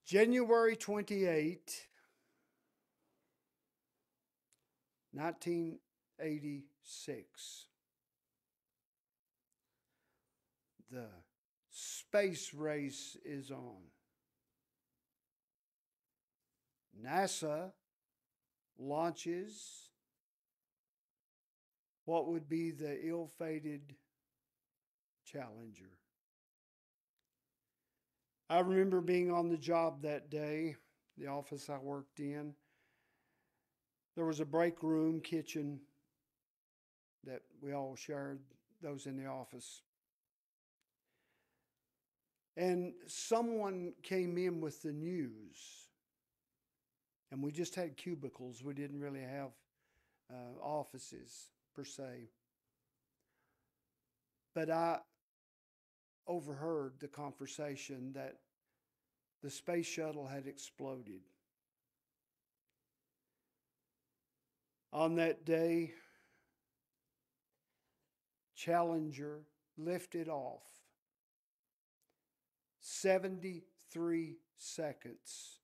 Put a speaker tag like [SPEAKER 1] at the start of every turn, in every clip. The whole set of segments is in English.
[SPEAKER 1] January 28, 1986. The space race is on. NASA launches what would be the ill-fated Challenger. I remember being on the job that day, the office I worked in. There was a break room, kitchen that we all shared, those in the office. And someone came in with the news. And we just had cubicles. We didn't really have offices per se. But I overheard the conversation that the space shuttle had exploded. On that day, Challenger lifted off 73 seconds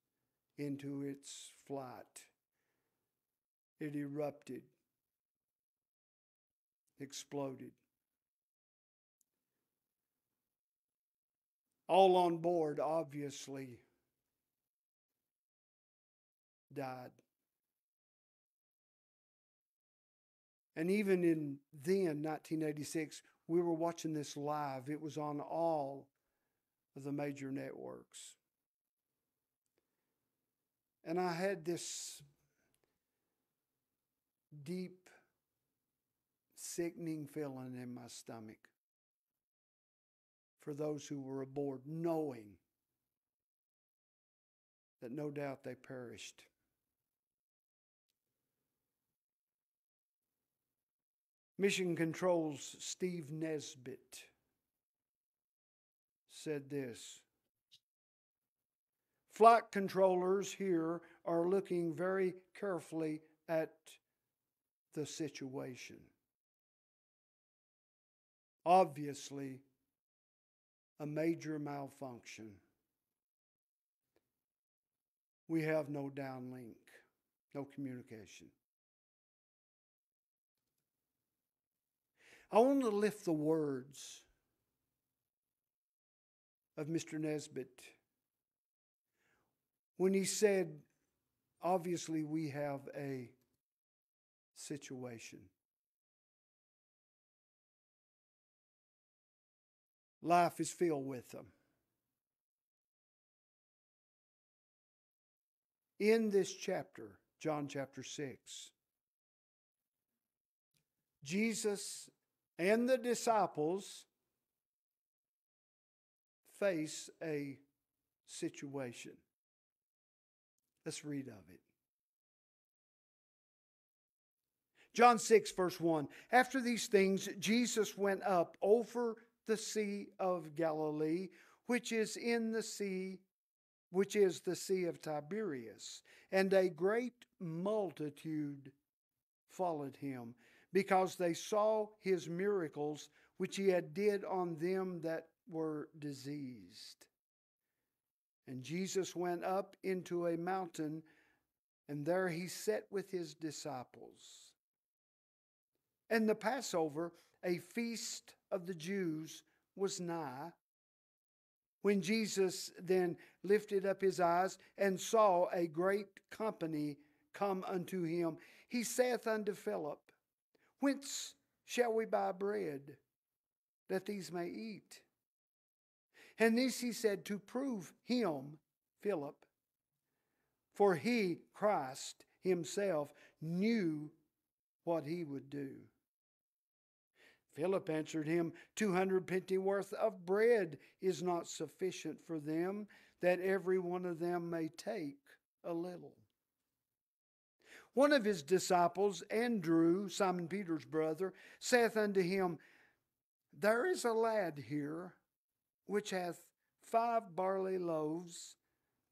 [SPEAKER 1] into its flight. It erupted, exploded. All on board, obviously, died. And even in then, 1986, we were watching this live. It was on all of the major networks. And I had this deep, sickening feeling in my stomach for those who were aboard, knowing that no doubt they perished. Mission Control's Steve Nesbitt said this: flight controllers here are looking very carefully at the situation. Obviously, a major malfunction. We have no downlink, no communication. I want to lift the words of Mr. Nesbitt when he said, obviously we have a situation. Life is filled with them. In this chapter, John chapter 6, Jesus and the disciples face a situation. Let's read of it. John 6, verse 1. After these things, Jesus went up over the Sea of Galilee, which is the Sea of Tiberias, and a great multitude followed him, because they saw his miracles which he had did on them that were diseased. And Jesus went up into a mountain, and there he sat with his disciples. And the Passover, a feast of the Jews, was nigh. When Jesus then lifted up his eyes and saw a great company come unto him, he saith unto Philip, Whence shall we buy bread, that these may eat? And this he said to prove him, Philip, for he, Christ himself, knew what he would do. Philip answered him, 200 pennyworth of bread is not sufficient for them, that every one of them may take a little. One of his disciples, Andrew, Simon Peter's brother, saith unto him, There is a lad here, which hath 5 barley loaves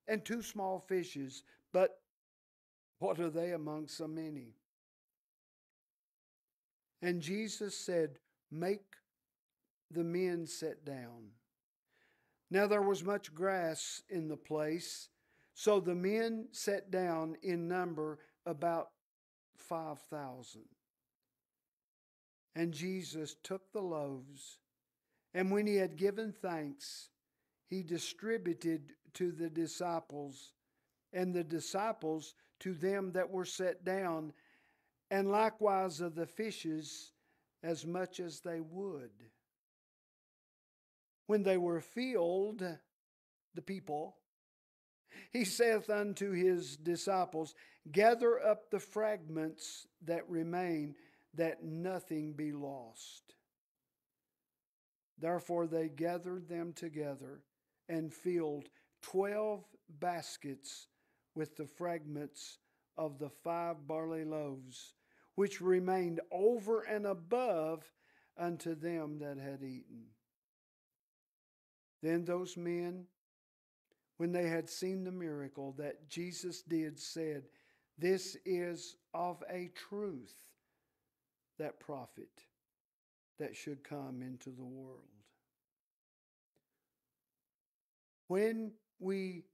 [SPEAKER 1] and 2 small fishes, but what are they among so many? And Jesus said, Make the men sit down. Now there was much grass in the place, So the men sat down in number about 5,000. And Jesus took the loaves, and when he had given thanks, he distributed to the disciples, and the disciples to them that were set down, and likewise of the fishes as much as they would. When they were filled, the people, he saith unto his disciples, gather up the fragments that remain, that nothing be lost. Therefore they gathered them together and filled 12 baskets with the fragments of the 5 barley loaves, which remained over and above unto them that had eaten. Then those men, when they had seen the miracle that Jesus did, said, this is of a truth that prophet that should come into the world. When we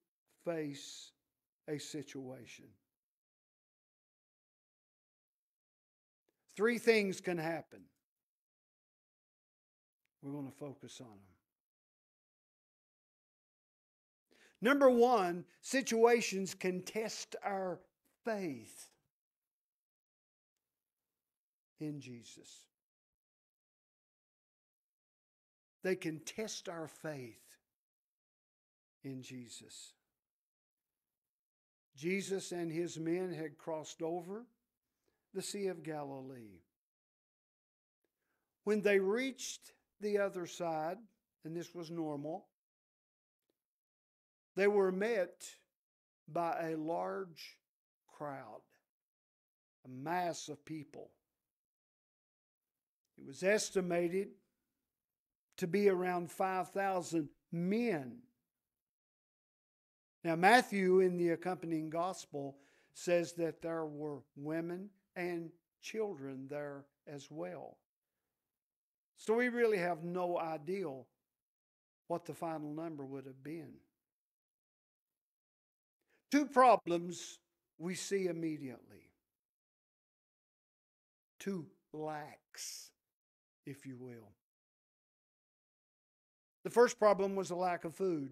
[SPEAKER 1] face a situation, 3 things can happen. We're going to focus on them. Number 1, situations can test our faith in Jesus. They can test our faith in Jesus. Jesus and his men had crossed over the Sea of Galilee. When they reached the other side, and this was normal, they were met by a large crowd, a mass of people. It was estimated to be around 5,000 men. Now, Matthew, in the accompanying gospel, says that there were women and children there as well. So we really have no idea what the final number would have been. 2 problems we see immediately. 2 lacks, if you will. The first problem was a lack of food.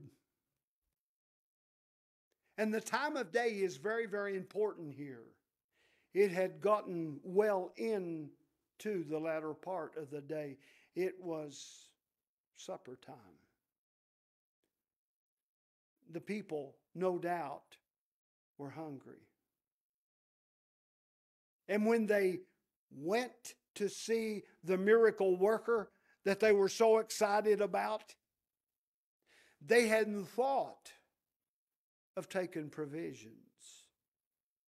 [SPEAKER 1] And the time of day is very, very important here. It had gotten well into the latter part of the day. It was supper time. The people, no doubt, were hungry. And when they went to see the miracle worker that they were so excited about, they hadn't thought of taking provisions,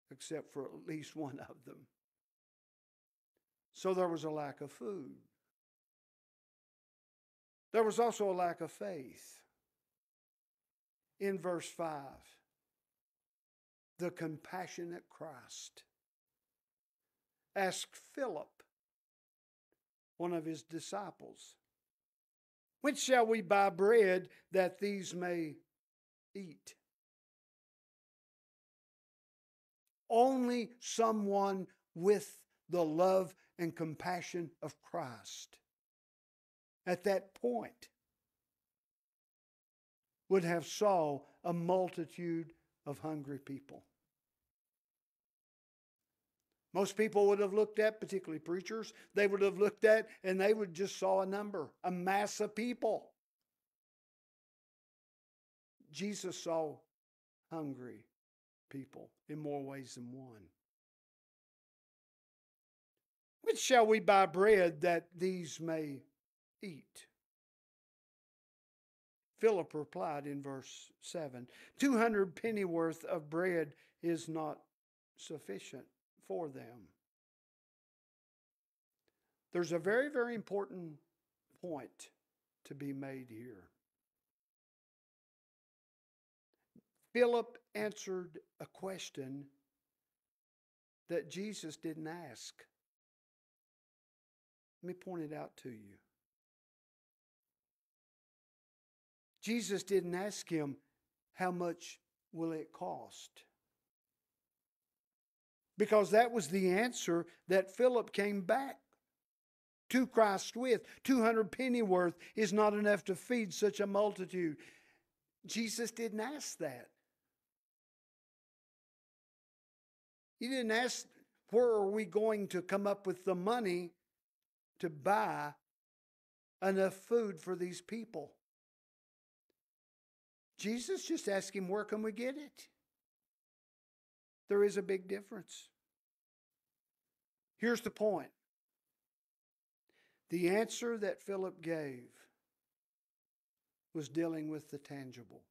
[SPEAKER 1] except for at least one of them. So there was a lack of food. There was also a lack of faith. In verse 5, the compassionate Christ asked Philip, one of his disciples, whence shall we buy bread that these may eat? Only someone with the love and compassion of Christ at that point would have saw a multitude of hungry people. Most people would have looked at, particularly preachers, they would have looked at and they would just saw a number, a mass of people. Jesus saw hungry people in more ways than one. Which shall we buy bread that these may eat? Philip replied in verse 7, 200 pennyworth of bread is not sufficient for them. There's a very, very important point to be made here. Philip answered a question that Jesus didn't ask. Let me point it out to you. Jesus didn't ask him, how much will it cost? Because that was the answer that Philip came back to Christ with. 200 pennyworth is not enough to feed such a multitude. Jesus didn't ask that. He didn't ask, where are we going to come up with the money to buy enough food for these people? Jesus just asked him, where can we get it? There is a big difference. Here's the point. The answer that Philip gave was dealing with the tangible.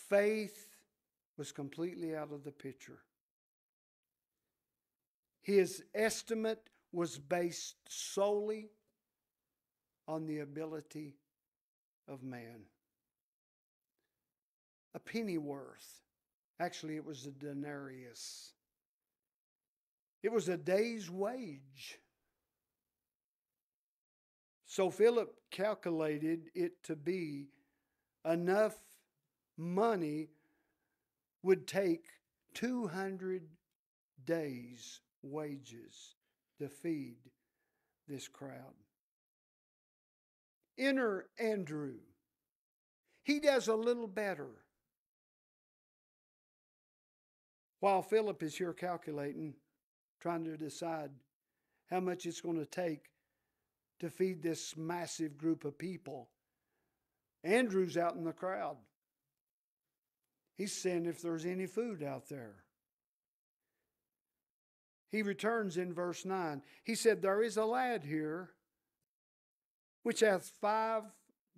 [SPEAKER 1] Faith was completely out of the picture. His estimate was based solely on the ability of man. A pennyworth. Actually, it was a denarius. It was a day's wage. So Philip calculated it to be enough money would take 200 days' wages to feed this crowd. Enter Andrew. He does a little better. While Philip is here calculating, trying to decide how much it's going to take to feed this massive group of people, Andrew's out in the crowd. He's seeing if there's any food out there. He returns in verse 9. He said, there is a lad here which hath 5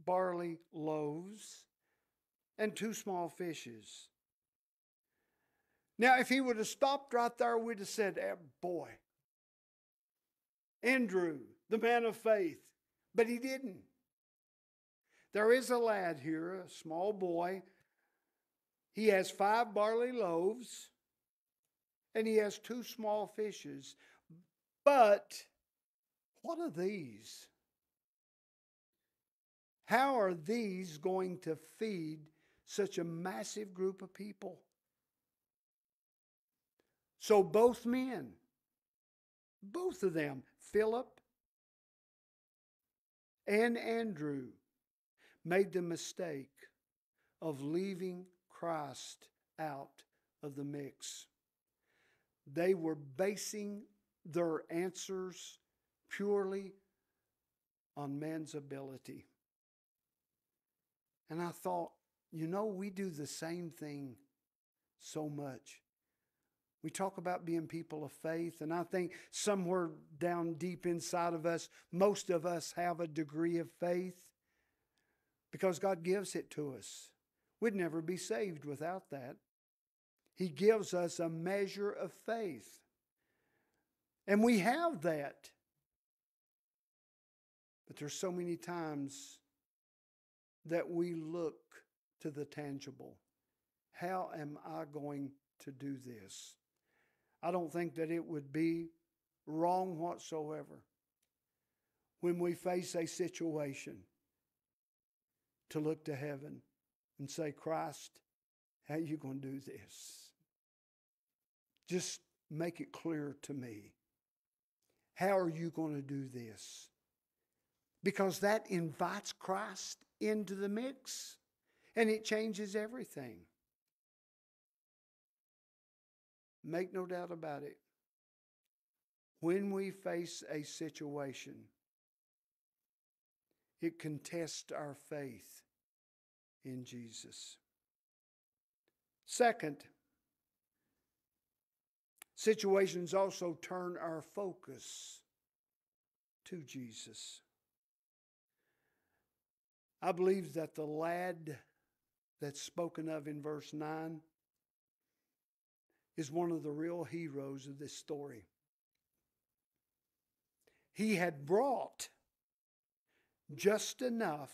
[SPEAKER 1] barley loaves and 2 small fishes. Now, if he would have stopped right there, we'd have said, boy, Andrew, the man of faith. But he didn't. There is a lad here, a small boy. He has 5 barley loaves and he has 2 small fishes. But what are these? How are these going to feed such a massive group of people? So both men, both of them, Philip and Andrew, made the mistake of leaving Christ out of the mix. They were basing their answers purely on man's ability. And I thought, we do the same thing so much. We talk about being people of faith, and I think somewhere down deep inside of us, most of us have a degree of faith because God gives it to us. We'd never be saved without that. He gives us a measure of faith. And we have that. But there's so many times that we look to the tangible. How am I going to do this? I don't think that it would be wrong whatsoever when we face a situation to look to heaven and say, Christ, how are you going to do this? Just make it clear to me. How are you going to do this? Because that invites Christ into the mix and it changes everything. Make no doubt about it. When we face a situation, it can test our faith in Jesus. Second, situations also turn our focus to Jesus. I believe that the lad that's spoken of in verse 9 is one of the real heroes of this story. He had brought just enough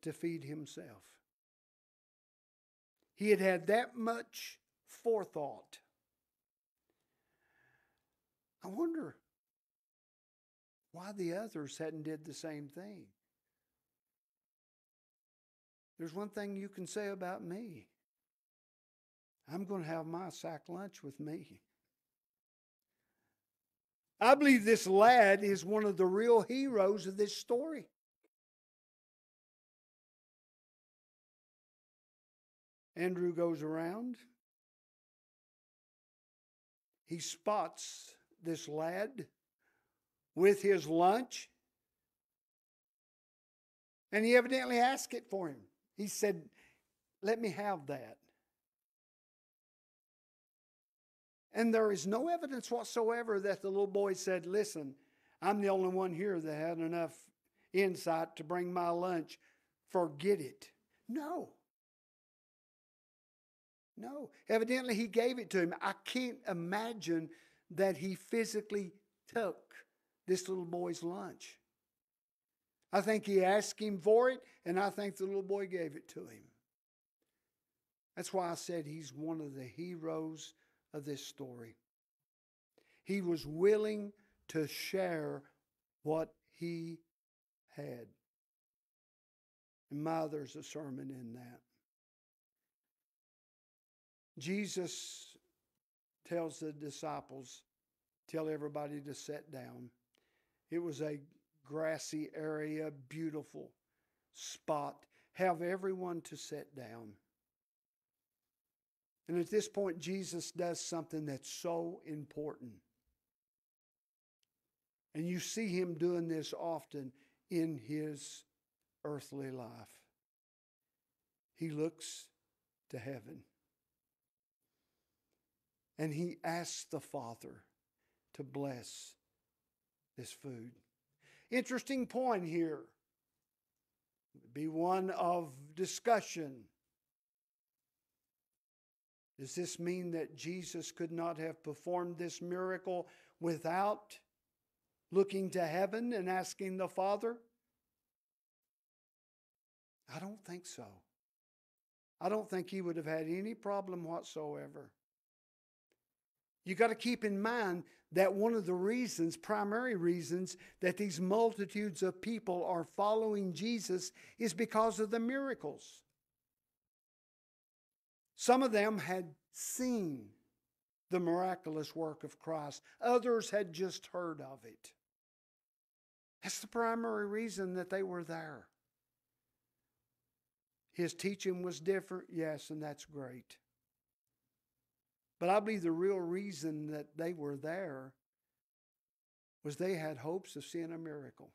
[SPEAKER 1] to feed himself. He had had that much forethought. I wonder why the others hadn't did the same thing. There's one thing you can say about me. I'm going to have my sack lunch with me. I believe this lad is one of the real heroes of this story. Andrew goes around. He spots this lad with his lunch. And he evidently asked it for him. He said, "Let me have that." And there is no evidence whatsoever that the little boy said, "Listen, I'm the only one here that had enough insight to bring my lunch. Forget it." No. No. Evidently, he gave it to him. I can't imagine that he physically took this little boy's lunch. I think he asked him for it, and I think the little boy gave it to him. That's why I said he's one of the heroes of this story. He was willing to share what he had. And there's a sermon in that. Jesus tells the disciples, tell everybody to sit down. It was a grassy area, beautiful spot. Have everyone to sit down. And at this point, Jesus does something that's so important. And you see him doing this often in his earthly life. He looks to heaven. And he asks the Father to bless this food. Interesting point here. Would be one of discussion. Does this mean that Jesus could not have performed this miracle without looking to heaven and asking the Father? I don't think so. I don't think he would have had any problem whatsoever. You got to keep in mind that one of the reasons, primary reasons, that these multitudes of people are following Jesus is because of the miracles. Some of them had seen the miraculous work of Christ. Others had just heard of it. That's the primary reason that they were there. His teaching was different, yes, and that's great. But I believe the real reason that they were there was they had hopes of seeing a miracle.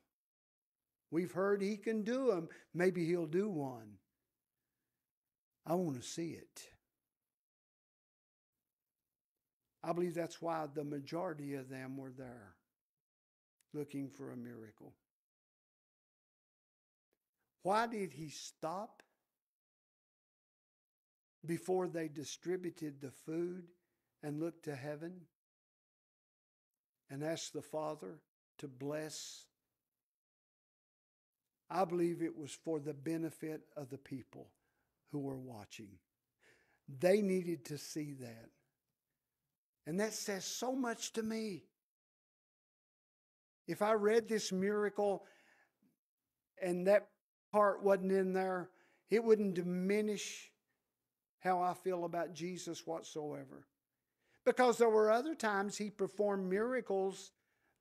[SPEAKER 1] We've heard he can do them. Maybe he'll do one. I want to see it. I believe that's why the majority of them were there, looking for a miracle. Why did he stop before they distributed the food and looked to heaven and asked the Father to bless? I believe it was for the benefit of the people who were watching. They needed to see that. And that says so much to me. If I read this miracle and that part wasn't in there, it wouldn't diminish how I feel about Jesus whatsoever. Because there were other times he performed miracles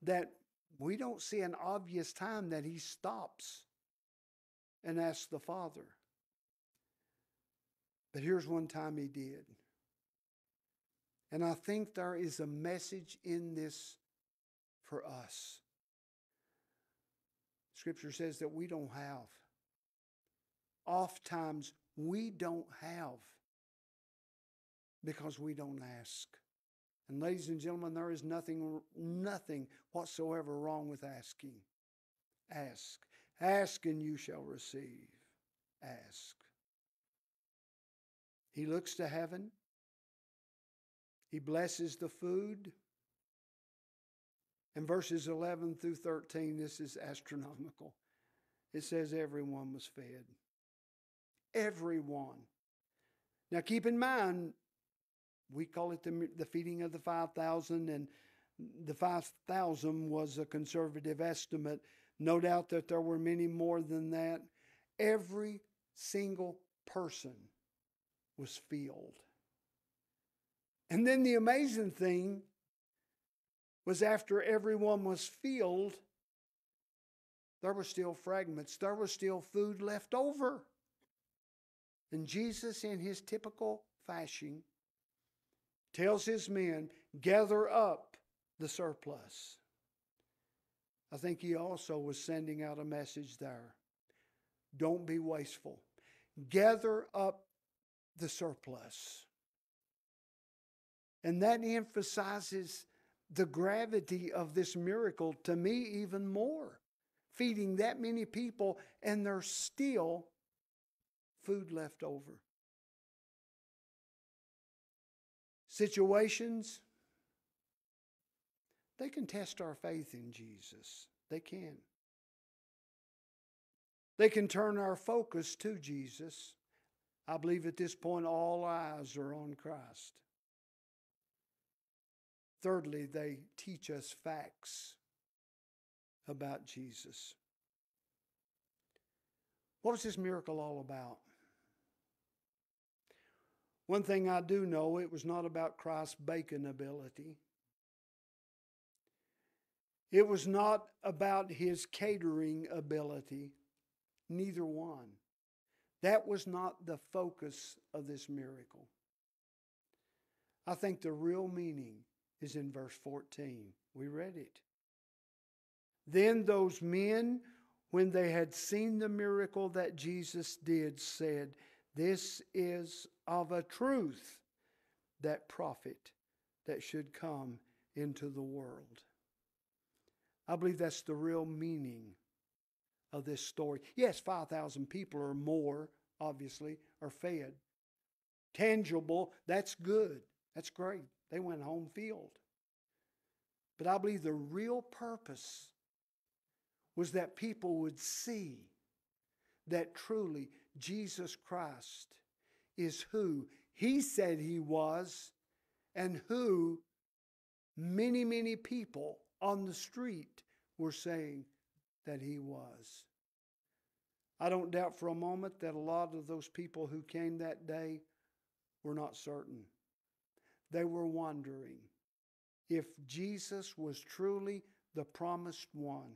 [SPEAKER 1] that we don't see an obvious time that he stops and asks the Father. But here's one time he did. And I think there is a message in this for us. Scripture says that we don't have. Oftentimes we don't have because we don't ask. And ladies and gentlemen, there is nothing whatsoever wrong with asking. Ask. Ask and you shall receive. Ask. He looks to heaven. He blesses the food. In verses 11 through 13, this is astronomical. It says everyone was fed. Everyone. Now keep in mind, we call it the feeding of the 5,000, and the 5,000 was a conservative estimate. No doubt that there were many more than that. Every single person was filled. And then the amazing thing was after everyone was filled, there were still fragments. There was still food left over. And Jesus, in his typical fashion, tells his men, gather up the surplus. I think he also was sending out a message there. Don't be wasteful. Gather up the surplus. And that emphasizes the gravity of this miracle to me even more. Feeding that many people and there's still food left over. Situations, they can test our faith in Jesus. They can. They can turn our focus to Jesus. I believe at this point all eyes are on Christ. Thirdly, they teach us facts about Jesus. What was this miracle all about? One thing I do know, it was not about Christ's baking ability. It was not about his catering ability. Neither one. That was not the focus of this miracle. I think the real meaning is in verse 14. We read it. Then those men, when they had seen the miracle that Jesus did, said, this is of a truth that prophet that should come into the world. I believe that's the real meaning of this story. Yes, 5,000 people or more, obviously, are fed. Tangible, that's good. That's great. They went home filled. But I believe the real purpose was that people would see that truly Jesus Christ is who he said he was and who many, many people on the street were saying that he was. I don't doubt for a moment that a lot of those people who came that day were not certain. They were wondering if Jesus was truly the promised one.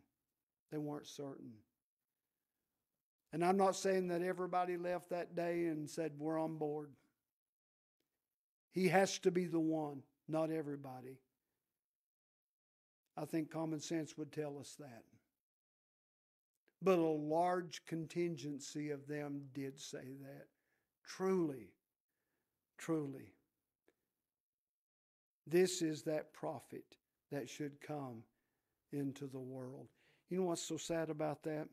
[SPEAKER 1] They weren't certain. And I'm not saying that everybody left that day and said, we're on board. He has to be the one, not everybody. I think common sense would tell us that. But a large contingency of them did say that. Truly, truly. This is that prophet that should come into the world. You know what's so sad about that?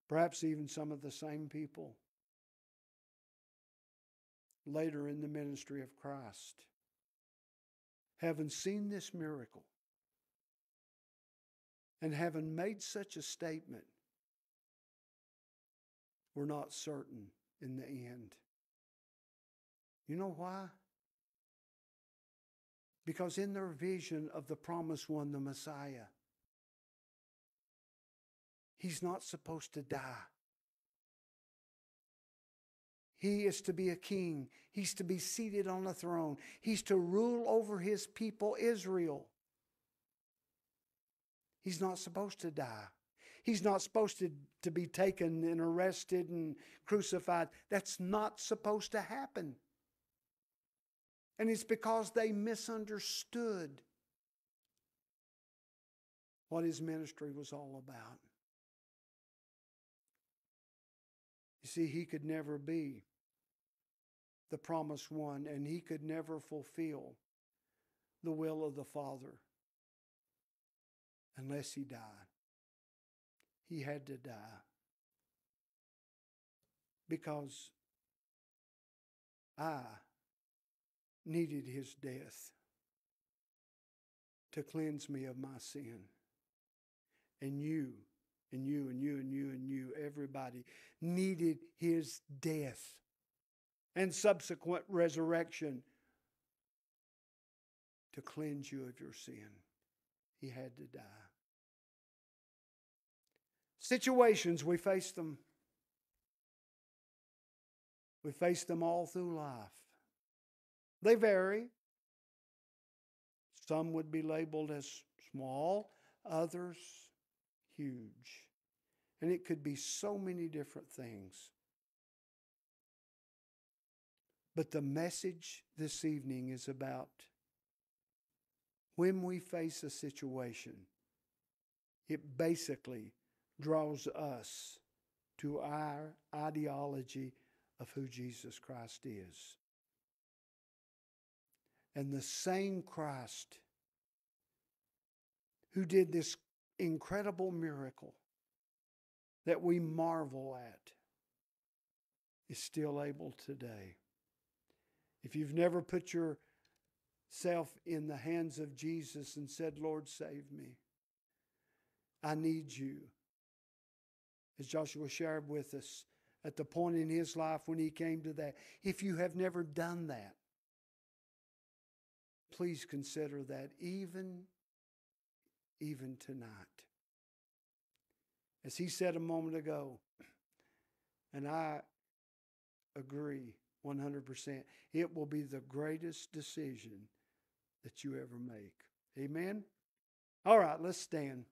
[SPEAKER 1] Perhaps even some of the same people later in the ministry of Christ, having seen this miracle and having made such a statement, were not certain in the end. You know why? Because in their vision of the promised one, the Messiah, he's not supposed to die. He is to be a king. He's to be seated on a throne. He's to rule over his people, Israel. He's not supposed to die. He's not supposed to be taken and arrested and crucified. That's not supposed to happen. And it's because they misunderstood what his ministry was all about. You see, he could never be the promised one, and he could never fulfill the will of the Father unless he died. He had to die because I needed his death to cleanse me of my sin. And you, and you, and you, and you, and you, everybody needed his death and subsequent resurrection to cleanse you of your sin. He had to die. Situations, we face them. We face them all through life. They vary. Some would be labeled as small, others huge. And it could be so many different things. But the message this evening is about when we face a situation, it basically draws us to our ideology of who Jesus Christ is. And the same Christ who did this incredible miracle that we marvel at is still able today. If you've never put yourself in the hands of Jesus and said, Lord, save me, I need you. As Joshua shared with us at the point in his life when he came to that. If you have never done that, please consider that even tonight. As he said a moment ago, and I agree 100%, it will be the greatest decision that you ever make. Amen? All right, let's stand.